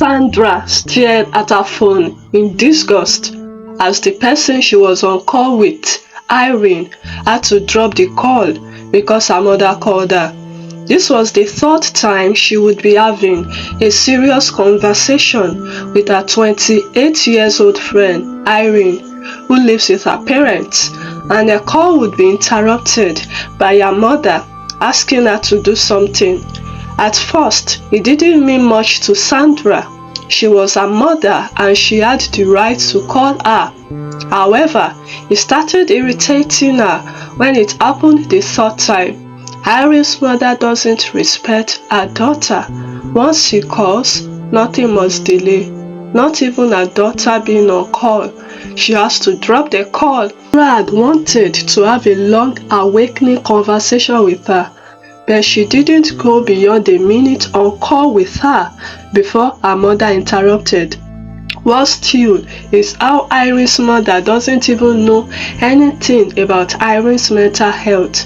Sandra stared at her phone in disgust as the person she was on call with, Irene, had to drop the call because her mother called her. This was the third time she would be having a serious conversation with her 28-year-old friend, Irene, who lives with her parents, and the call would be interrupted by her mother asking her to do something. At first, it didn't mean much to Sandra. She was her mother and she had the right to call her. However, it started irritating her when it happened the third time. Irene's mother doesn't respect her daughter. Once she calls, nothing must delay. Not even her daughter being on call. She has to drop the call. Sandra had wanted to have a long awakening conversation with her, but she didn't go beyond a minute on call with her before her mother interrupted. Worse still is how Irene's mother doesn't even know anything about Irene's mental health.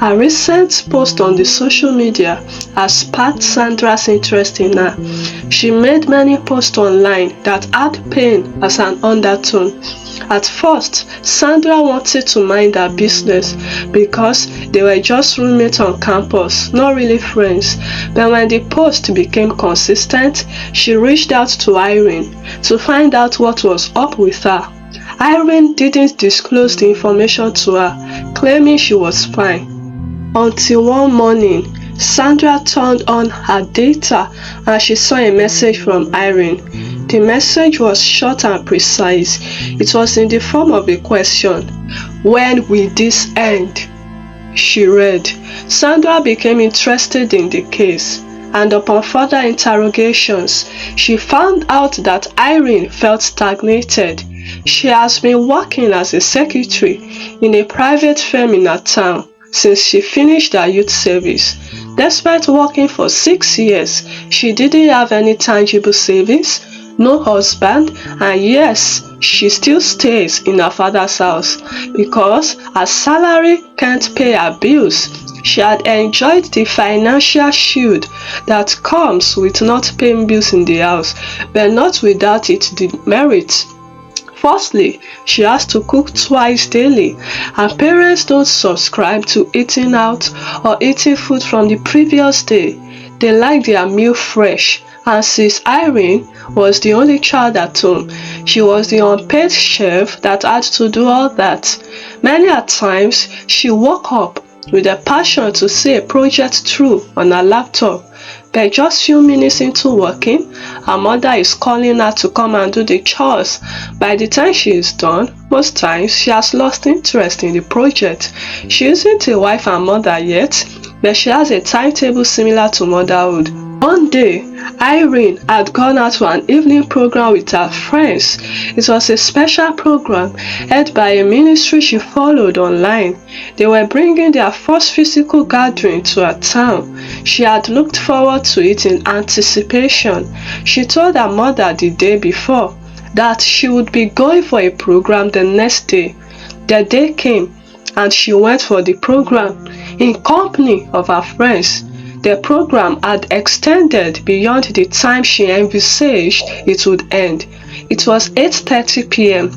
A recent post on the social media has sparked Sandra's interest in her. She made many posts online that had pain as an undertone. At first, Sandra wanted to mind her business because they were just roommates on campus, not really friends. But when the post became consistent, she reached out to Irene to find out what was up with her. Irene didn't disclose the information to her, claiming she was fine. Until one morning, Sandra turned on her data and she saw a message from Irene. The message was short and precise. It was in the form of a question. "When will this end?" she read. Sandra became interested in the case, and upon further interrogations, she found out that Irene felt stagnated. She has been working as a secretary in a private firm in her town since she finished her youth service. Despite working for 6 years, she didn't have any tangible savings, no husband, and yes, she still stays in her father's house because her salary can't pay her bills. She had enjoyed the financial shield that comes with not paying bills in the house, but not without its demerits. Firstly, she has to cook twice daily. Her parents don't subscribe to eating out or eating food from the previous day. They like their meal fresh. And since Irene was the only child at home, she was the unpaid chef that had to do all that. Many a times, she woke up with a passion to see a project through on her laptop. But just few minutes into working, her mother is calling her to come and do the chores. By the time she is done, most times she has lost interest in the project. She isn't a wife and mother yet, but she has a timetable similar to motherhood. One day, Irene had gone out for an evening program with her friends. It was a special program held by a ministry she followed online. They were bringing their first physical gathering to her town. She had looked forward to it in anticipation. She told her mother the day before that she would be going for a program the next day. The day came and she went for the program in company of her friends. The program had extended beyond the time she envisaged it would end. It was 8:30 p.m.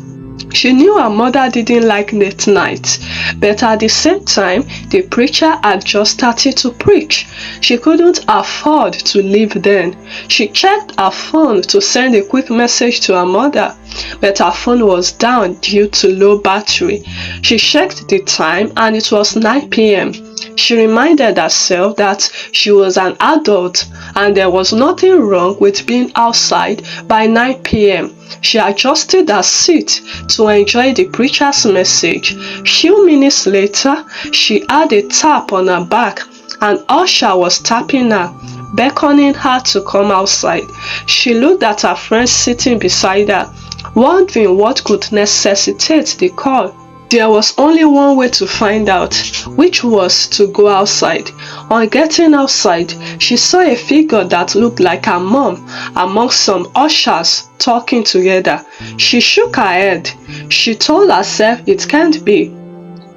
She knew her mother didn't like late nights, but at the same time, the preacher had just started to preach. She couldn't afford to leave then. She checked her phone to send a quick message to her mother, but her phone was down due to low battery. She checked the time and it was 9 p.m. She reminded herself that she was an adult and there was nothing wrong with being outside by 9 p.m. She adjusted her seat to enjoy the preacher's message. Few minutes later, she had a tap on her back. An usher was tapping her, beckoning her to come outside. She looked at her friend sitting beside her, wondering what could necessitate the call. There was only one way to find out, which was to go outside. On getting outside, she saw a figure that looked like her mom amongst some ushers talking together. She shook her head. She told herself it can't be.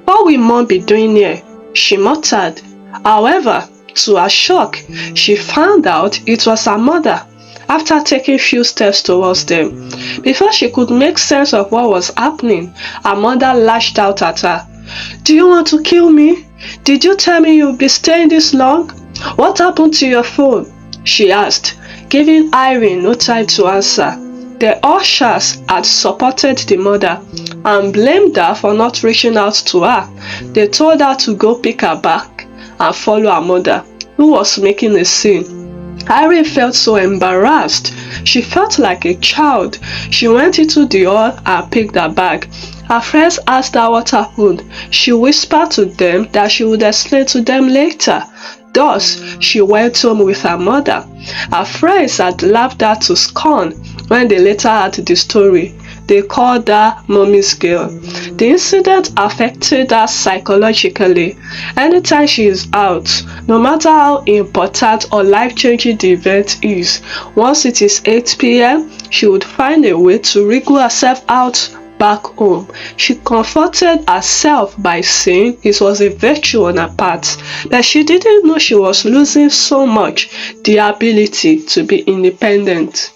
What will mom be doing here? She muttered. However, to her shock, she found out it was her mother. after taking few steps towards them. Before she could make sense of what was happening, her mother lashed out at her. "Do you want to kill me? Did you tell me you'd be staying this long? What happened to your phone?" she asked, giving Irene no time to answer. The ushers had supported the mother and blamed her for not reaching out to her. They told her to go pick her bag and follow her mother, who was making a scene. Irene felt so embarrassed. She felt like a child. She went into the hall and picked her bag. Her friends asked her what happened. She whispered to them that she would explain to them later. Thus, she went home with her mother. Her friends had laughed her to scorn when they later heard the story. They called her "Mommy's girl." The incident affected her psychologically. Anytime she is out, no matter how important or life-changing the event is, once it is 8 p.m., she would find a way to wriggle herself out back home. She comforted herself by saying it was a virtue on her part, that she didn't know she was losing so much, the ability to be independent.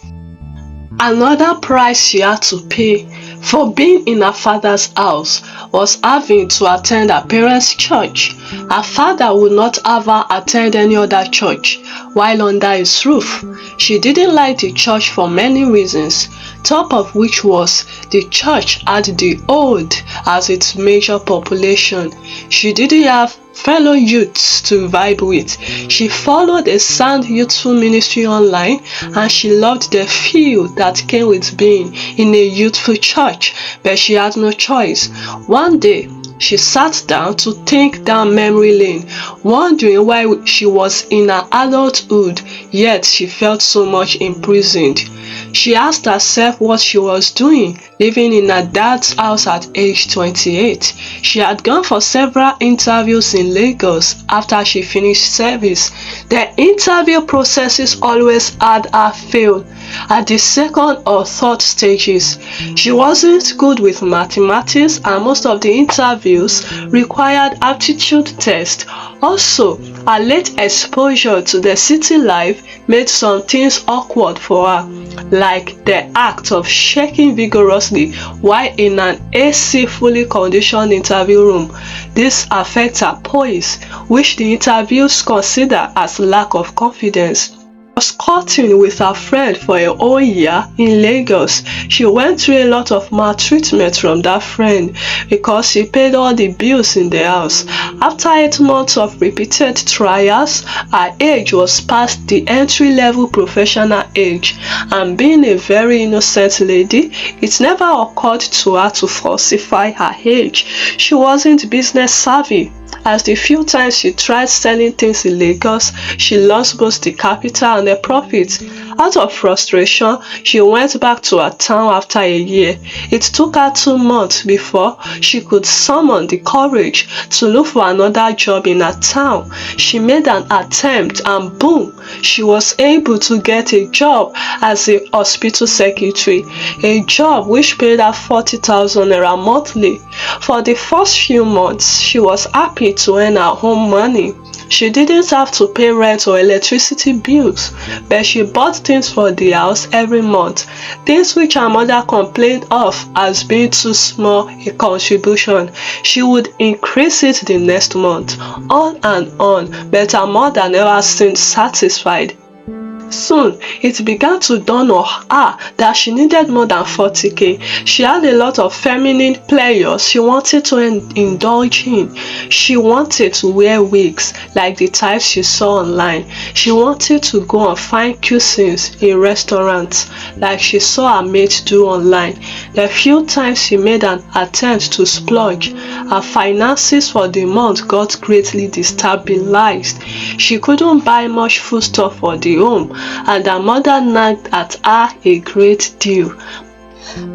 Another price she had to pay for being in her father's house was having to attend her parents' church. Her father would not have her attend any other church while under his roof. She didn't like the church for many reasons, top of which was the church had the old as its major population. She didn't have fellow youths to vibe with. She followed a sound youthful ministry online, and she loved the feel that came with being in a youthful church, but she had no choice. One day, she sat down to think down memory lane, wondering why she was in her adulthood, yet she felt so much imprisoned. She asked herself what she was doing, living in her dad's house at age 28. She had gone for several interviews in Lagos after she finished service. The interview processes always had her fail at the second or third stages. She wasn't good with mathematics, and most of the interviews required aptitude tests. Also, her late exposure to the city life made some things awkward for her, like the act of shaking vigorously while in an AC fully conditioned interview room. This affects her poise, which the interviews consider as lack of confidence. Was courting with her friend for a whole year in Lagos. She went through a lot of maltreatment from that friend because she paid all the bills in the house. After 8 months of repeated trials, her age was past the entry-level professional age, and being a very innocent lady, it never occurred to her to falsify her age. She wasn't business savvy. As the few times she tried selling things in Lagos, she lost both the capital and the profit. Out of frustration, she went back to her town after a year. It took her 2 months before she could summon the courage to look for another job in her town. She made an attempt and boom, she was able to get a job as a hospital secretary, a job which paid her 40,000 naira monthly. For the first few months, she was happy to earn her own money. She didn't have to pay rent or electricity bills, but she bought things for the house every month, things which her mother complained of as being too small a contribution. She would increase it the next month, on and on, but her mother never seemed satisfied. Soon, it began to dawn on her that she needed more than 40k. She had a lot of feminine pleasures she wanted to indulge in. She wanted to wear wigs like the types she saw online. She wanted to go on fine cuisines in restaurants like she saw her mates do online. The few times she made an attempt to splurge, her finances for the month got greatly destabilized. She couldn't buy much foodstuff for the home, and her mother nagged at her a great deal.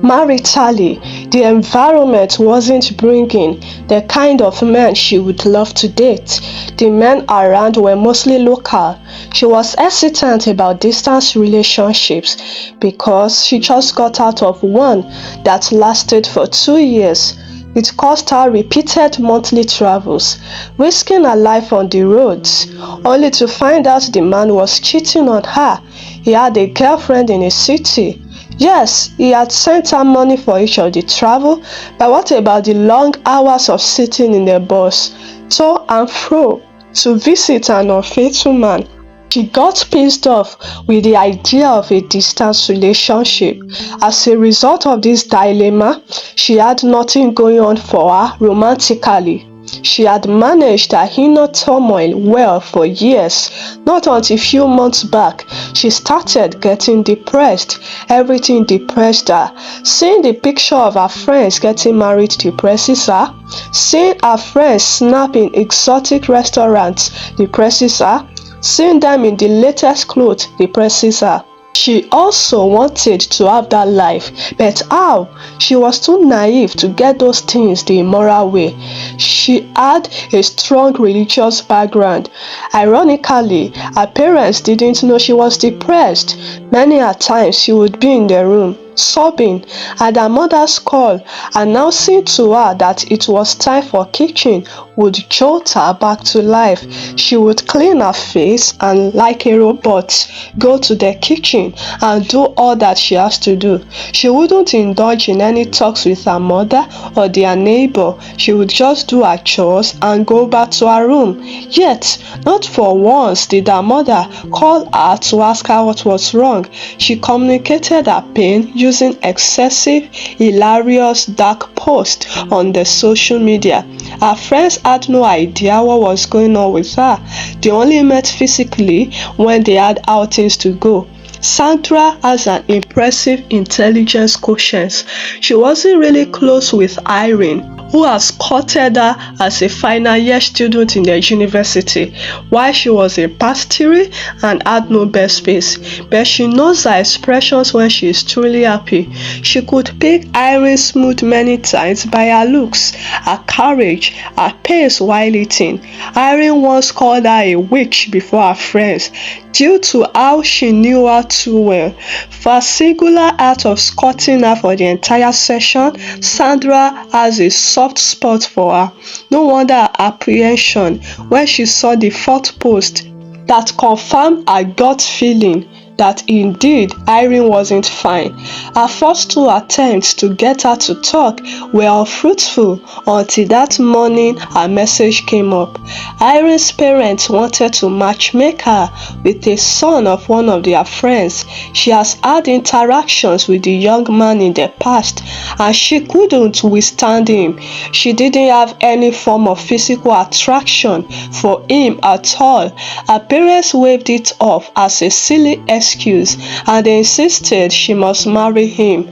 Maritally, the environment wasn't bringing the kind of men she would love to date. The men around were mostly local. She was hesitant about distance relationships because she just got out of one that lasted for 2 years. It cost her repeated monthly travels, risking her life on the roads, only to find out the man was cheating on her. He had a girlfriend in a city. Yes, he had sent her money for each of the travel, but what about the long hours of sitting in the bus, to and fro, to visit an unfaithful man? She got pissed off with the idea of a distance relationship. As a result of this dilemma, she had nothing going on for her romantically. She had managed her inner turmoil well for years. Not until a few months back, she started getting depressed. Everything depressed her. Seeing the picture of her friends getting married depresses her. Seeing her friends snap in exotic restaurants depresses her. Seeing them in the latest clothes depresses her. She also wanted to have that life, but how? She was too naive to get those things the immoral way. She had a strong religious background. Ironically, her parents didn't know she was depressed. Many a times she would be in the room, sobbing, and her mother's call announcing to her that it was time for kitchen would jolt her back to life. She would clean her face and, like a robot, go to the kitchen and do all that she has to do. She wouldn't indulge in any talks with her mother or their neighbor. She would just do her chores and go back to her room. Yet, not for once did her mother call her to ask her what was wrong. She communicated her pain using excessive, hilarious, dark posts on the social media. Her friends had no idea what was going on with her. They only met physically when they had outings to go. Sandra has an impressive intelligence quotient. She wasn't really close with Irene, who has courted her as a final year student in the university, while she was a past three and had no best space. But she knows her expressions when she is truly happy. She could pick Irene's mood many times by her looks, her courage, her pace while eating. Irene once called her a witch before her friends, due to how she knew her too well. For a singular act of scolding her for the entire session, Sandra has a soft spot for her. No wonder her apprehension when she saw the fourth post that confirmed her gut feeling that indeed Irene wasn't fine. Her first two attempts to get her to talk were unfruitful until that morning her message came up. Irene's parents wanted to matchmake her with a son of one of their friends. She has had interactions with the young man in the past and she couldn't withstand him. She didn't have any form of physical attraction for him at all. Her parents waved it off as a silly excuse and they insisted she must marry him.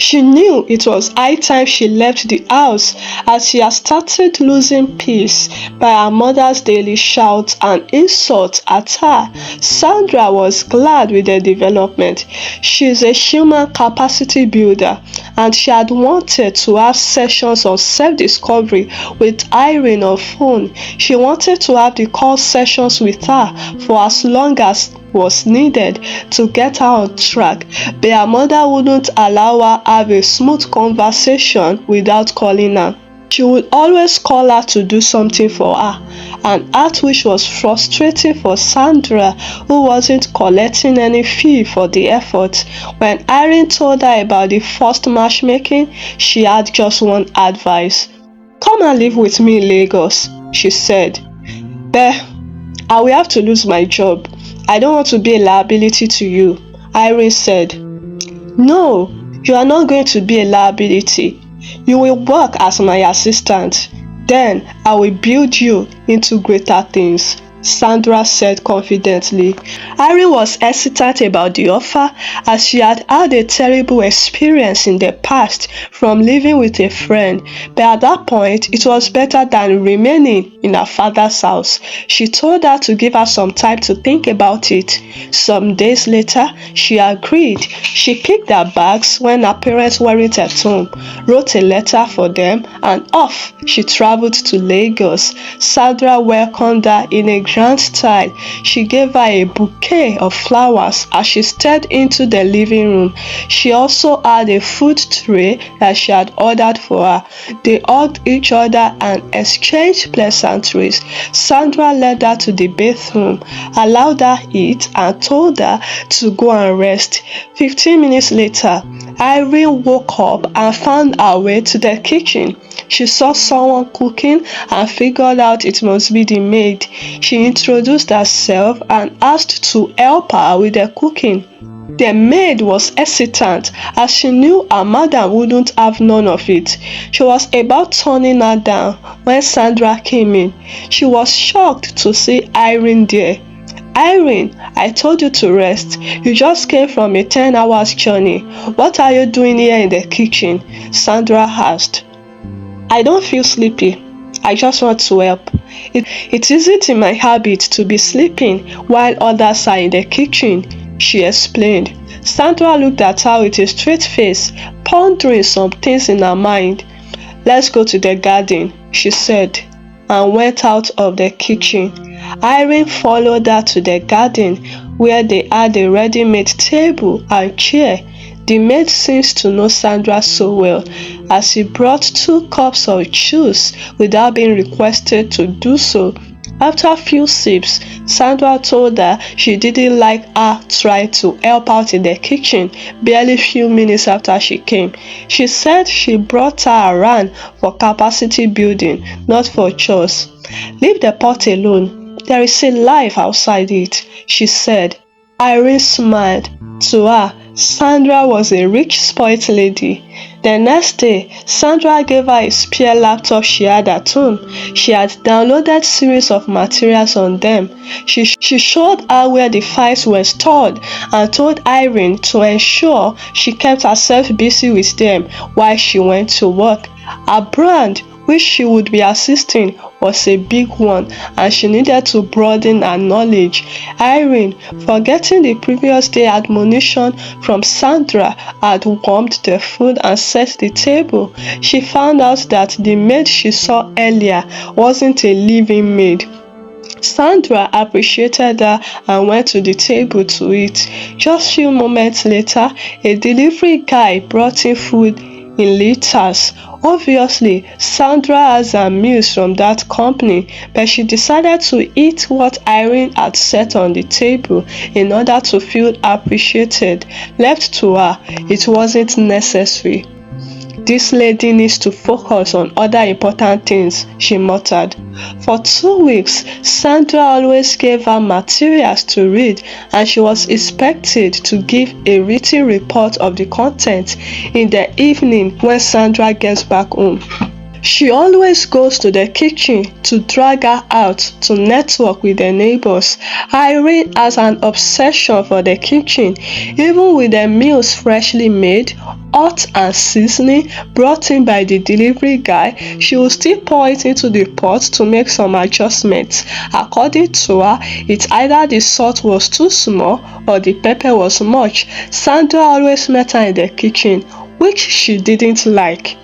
She knew it was high time she left the house as she had started losing peace by her mother's daily shouts and insults at her. Sandra was glad with the development. She is a human capacity builder and she had wanted to have sessions of self-discovery with Irene on phone. She wanted to have the call sessions with her for as long as was needed to get her on track, but her mother wouldn't allow her have a smooth conversation without calling her. She would always call her to do something for her, an act which was frustrating for Sandra, who wasn't collecting any fee for the effort. When Irene told her about the first matchmaking, she had just one advice. "Come and live with me in Lagos," she said. "But I will have to lose my job. I don't want to be a liability to you," Irene said. "No, you are not going to be a liability. You will work as my assistant. Then I will build you into greater things," Sandra said confidently. Irene was hesitant about the offer as she had had a terrible experience in the past from living with a friend, but at that point it was better than remaining in her father's house. She told her to give her some time to think about it. Some days later, she agreed. She picked her bags when her parents weren't at home, wrote a letter for them, and off she traveled to Lagos. Sandra welcomed her in a grand style. She gave her a bouquet of flowers as she stepped into the living room. She also had a food tray that she had ordered for her. They hugged each other and exchanged pleasantries. Sandra led her to the bathroom, allowed her eat, and told her to go and rest. 15 minutes later, Irene woke up and found her way to the kitchen. She saw someone cooking and figured out it must be the maid. She introduced herself and asked to help her with the cooking. The maid was hesitant as she knew her madam wouldn't have none of it. She was about turning her down when Sandra came in. She was shocked to see Irene there. Irene, I told you to rest. You just came from a 10-hour journey. What are you doing here in the kitchen? Sandra asked. I don't feel sleepy. I just want to help. It isn't in my habit to be sleeping while others are in the kitchen, she explained. Sandra looked at her with a straight face, pondering some things in her mind. Let's go to the garden, she said, and went out of the kitchen. Irene followed her to the garden, where they had a ready-made table and chair. The maid seems to know Sandra so well, as she brought 2 cups of juice without being requested to do so. After a few sips, Sandra told her she didn't like her trying to help out in the kitchen barely few minutes after she came. She said she brought her around for capacity building, not for chores. Leave the pot alone. There is a life outside it, she said. Irene smiled. To her, Sandra was a rich, spoilt lady. The next day, Sandra gave her a spare laptop she had at home. She had downloaded series of materials on them. She showed her where the files were stored and told Irene to ensure she kept herself busy with them while she went to work. Her brand, which she would be assisting, was a big one, and she needed to broaden her knowledge. Irene, forgetting the previous day admonition from Sandra, had warmed the food and set the table. She found out that the maid she saw earlier wasn't a living maid. Sandra appreciated her and went to the table to eat. Just few moments later, a delivery guy brought in food in liters. Obviously, Sandra has her meals from that company, but she decided to eat what Irene had set on the table in order to feel appreciated. Left to her, it wasn't necessary. This lady needs to focus on other important things, she muttered. For 2 weeks, Sandra always gave her materials to read, and she was expected to give a written report of the content in the evening when Sandra gets back home. She always goes to the kitchen to drag her out to network with the neighbors. Irene has an obsession for the kitchen. Even with the meals freshly made, hot and seasoning, brought in by the delivery guy, she will still pour it into the pot to make some adjustments. According to her, it's either the salt was too small or the pepper was much. Sandra always met her in the kitchen, which she didn't like.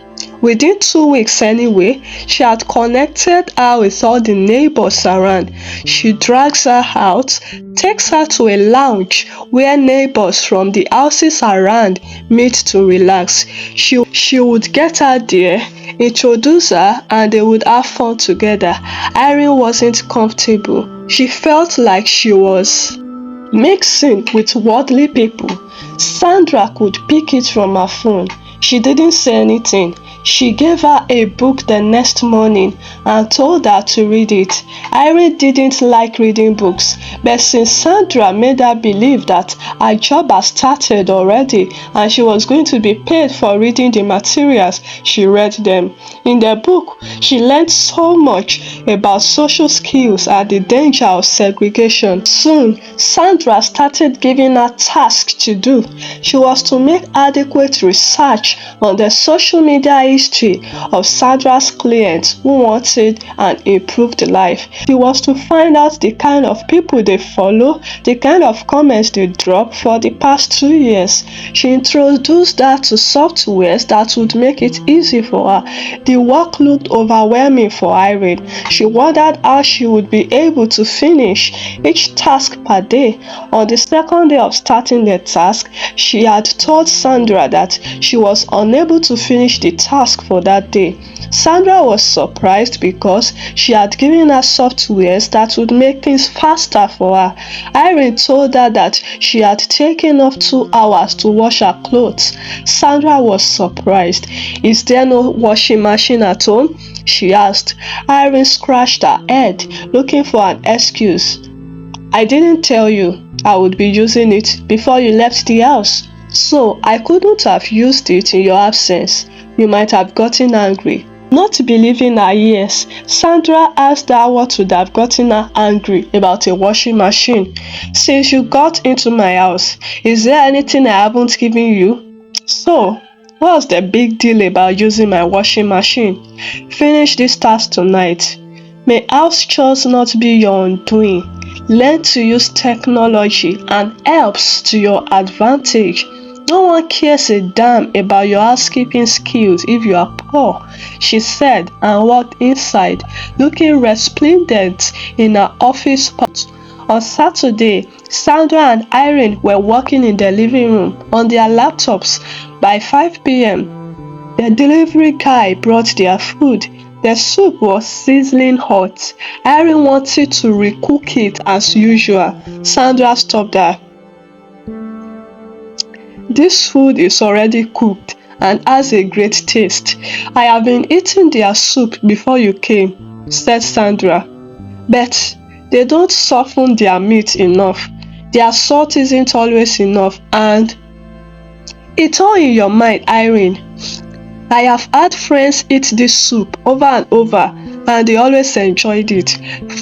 Within 2 weeks anyway, she had connected her with all the neighbors around. She drags her out, takes her to a lounge where neighbors from the houses around meet to relax. She would get her there, introduce her, and they would have fun together. Irene wasn't comfortable. She felt like she was mixing with worldly people. Sandra could pick it from her phone. She didn't say anything. She gave her a book the next morning and told her to read it. Irene didn't like reading books, but since Sandra made her believe that her job had started already and she was going to be paid for reading the materials, she read them. In the book, she learned so much about social skills and the danger of segregation. Soon, Sandra started giving her tasks to do. She was to make adequate research on the social media history of Sandra's clients who wanted an improved life. She was to find out the kind of people they follow, the kind of comments they drop for the past 2 years. She introduced her to softwares that would make it easy for her. The work looked overwhelming for Irene. She wondered how she would be able to finish each task per day. On the second day of starting the task, she had told Sandra that she was unable to finish the task for that day. Sandra was surprised because she had given her softwares that would make things faster for her. Irene told her that she had taken off 2 hours to wash her clothes. Sandra was surprised. "Is there no washing machine at home?" she asked. Irene scratched her head, looking for an excuse. "I didn't tell you I would be using it before you left the house, so I couldn't have used it in your absence. You might have gotten angry." Not believing her ears, Sandra asked her what would have gotten her angry about a washing machine. "Since you got into my house, is there anything I haven't given you? So, what's the big deal about using my washing machine? Finish this task tonight. May house chores not be your undoing. Learn to use technology and helps to your advantage. No one cares a damn about your housekeeping skills if you are poor," she said and walked inside, looking resplendent in her office pants. On Saturday, Sandra and Irene were working in the living room on their laptops. By 5 p.m., the delivery guy brought their food. The soup was sizzling hot. Irene wanted to recook it as usual. Sandra stopped her. "This food is already cooked and has a great taste. I have been eating their soup before you came," said Sandra. "But they don't soften their meat enough. Their salt isn't always enough, and..." "It's all in your mind, Irene. I have had friends eat this soup over and over, and they always enjoyed it.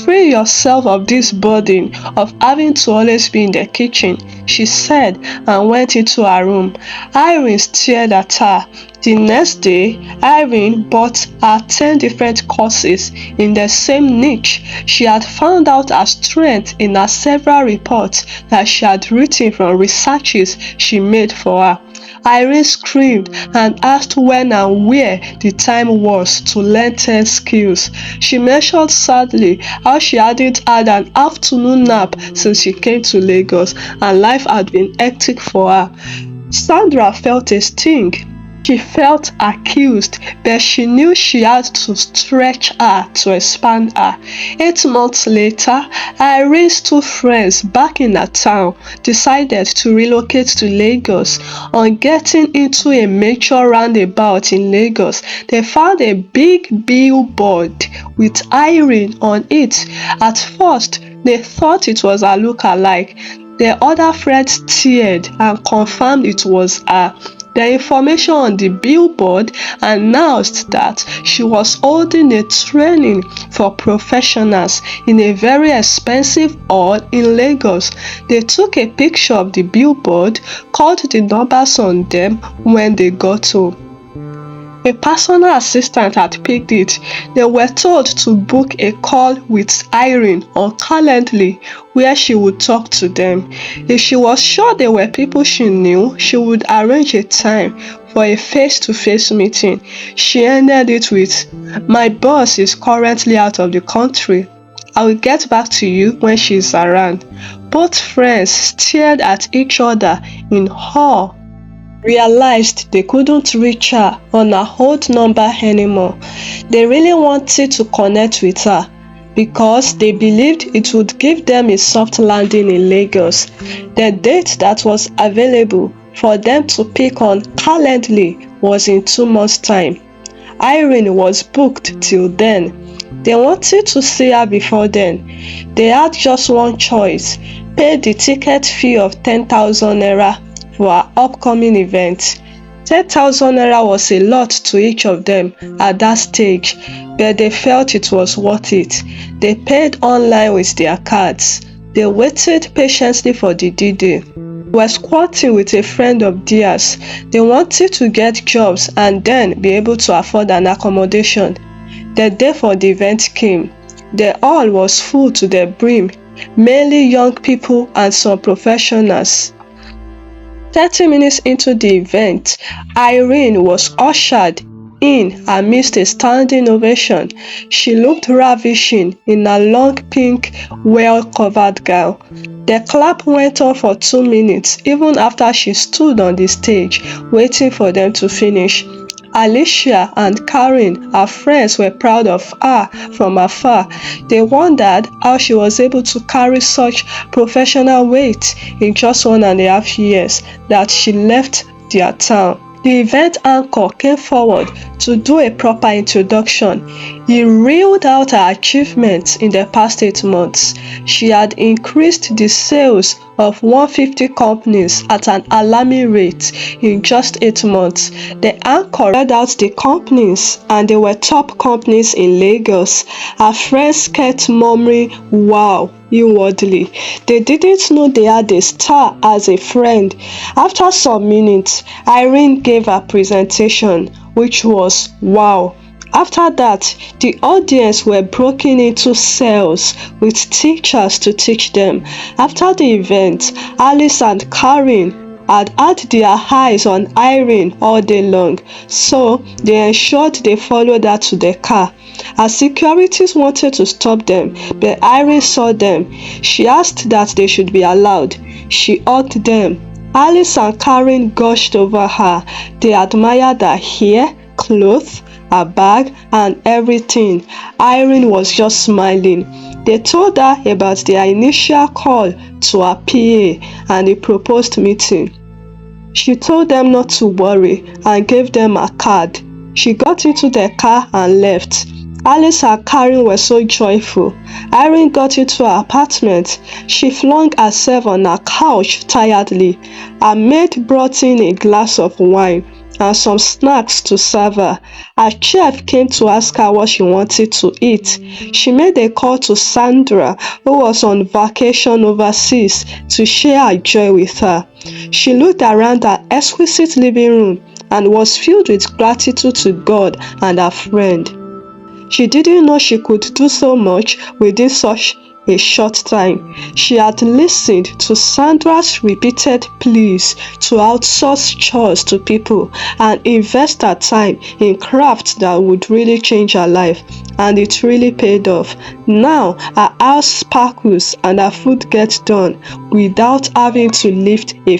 Free yourself of this burden of having to always be in the kitchen," she said and went into her room. Irene stared at her. The next day, Irene bought her 10 different courses in the same niche. She had found out her strength in her several reports that she had written from researches she made for her. Irene screamed and asked when and where the time was to learn 10 skills. She mentioned sadly how she hadn't had an afternoon nap since she came to Lagos and life had been hectic for her. Sandra felt a sting. She felt accused, but she knew she had to stretch her to expand her. 8 months later, Irene's 2 friends back in her town decided to relocate to Lagos. On getting into a major roundabout in Lagos, they found a big billboard with Irene on it. At first, they thought it was a look-alike. The other friends cheered and confirmed it was her. The information on the billboard announced that she was holding a training for professionals in a very expensive hall in Lagos. They took a picture of the billboard, called the numbers on them when they got home. A personal assistant had picked it. They were told to book a call with Irene on Calendly where she would talk to them. If she was sure they were people she knew, she would arrange a time for a face-to-face meeting. She ended it with, "My boss is currently out of the country. I will get back to you when she is around." Both friends stared at each other in awe. Realized they couldn't reach her on her old number anymore. They really wanted to connect with her because they believed it would give them a soft landing in Lagos. The date that was available for them to pick on Calendly was in 2 months' time. Irene was booked till then. They wanted to see her before then. They had just one choice: pay the ticket fee of 10,000 naira for our upcoming event. 10,000 naira was a lot to each of them at that stage, but they felt it was worth it. They paid online with their cards. They waited patiently for the D-Day. were squatting with a friend of theirs. They wanted to get jobs and then be able to afford an accommodation. The day for the event came. The hall was full to the brim, mainly young people and some professionals. 30 minutes into the event, Irene was ushered in amidst a standing ovation. She looked ravishing in a long pink, well-covered gown. The clap went on for 2 minutes, even after she stood on the stage, waiting for them to finish. Alicia and Karen, her friends, were proud of her from afar. They wondered how she was able to carry such professional weight in just 1.5 years that she left their town. The event anchor came forward to do a proper introduction. He reeled out her achievements in the past 8 months. She had increased the sales of 150 companies at an alarming rate in just 8 months. The anchor read out the companies, and they were top companies in Lagos. Her friends kept murmuring, "Wow," inwardly. They didn't know they had a star as a friend. After some minutes, Irene gave her presentation, which was wow. After that, the audience were broken into cells with teachers to teach them. After the event, Alice and Karen had had their eyes on Irene all day long, so they ensured they followed her to the car. As securities wanted to stop them, but Irene saw them. She asked that they should be allowed. She hugged them. Alice and Karen gushed over her. They admired her hair, clothes, her bag, and everything. Irene was just smiling. They told her about their initial call to her PA and the proposed meeting. She told them not to worry and gave them a card. She got into the car and left. Alice and Karen were so joyful. Irene got into her apartment. She flung herself on her couch tiredly. Her maid brought in a glass of wine and some snacks to serve her. Her chef came to ask her what she wanted to eat. She made a call to Sandra, who was on vacation overseas, to share her joy with her. She looked around her exquisite living room and was filled with gratitude to God and her friend. She didn't know she could do so much within such a short time. She had listened to Sandra's repeated pleas to outsource chores to people and invest her time in crafts that would really change her life, and it really paid off. Now her house sparkles and her food gets done without having to lift a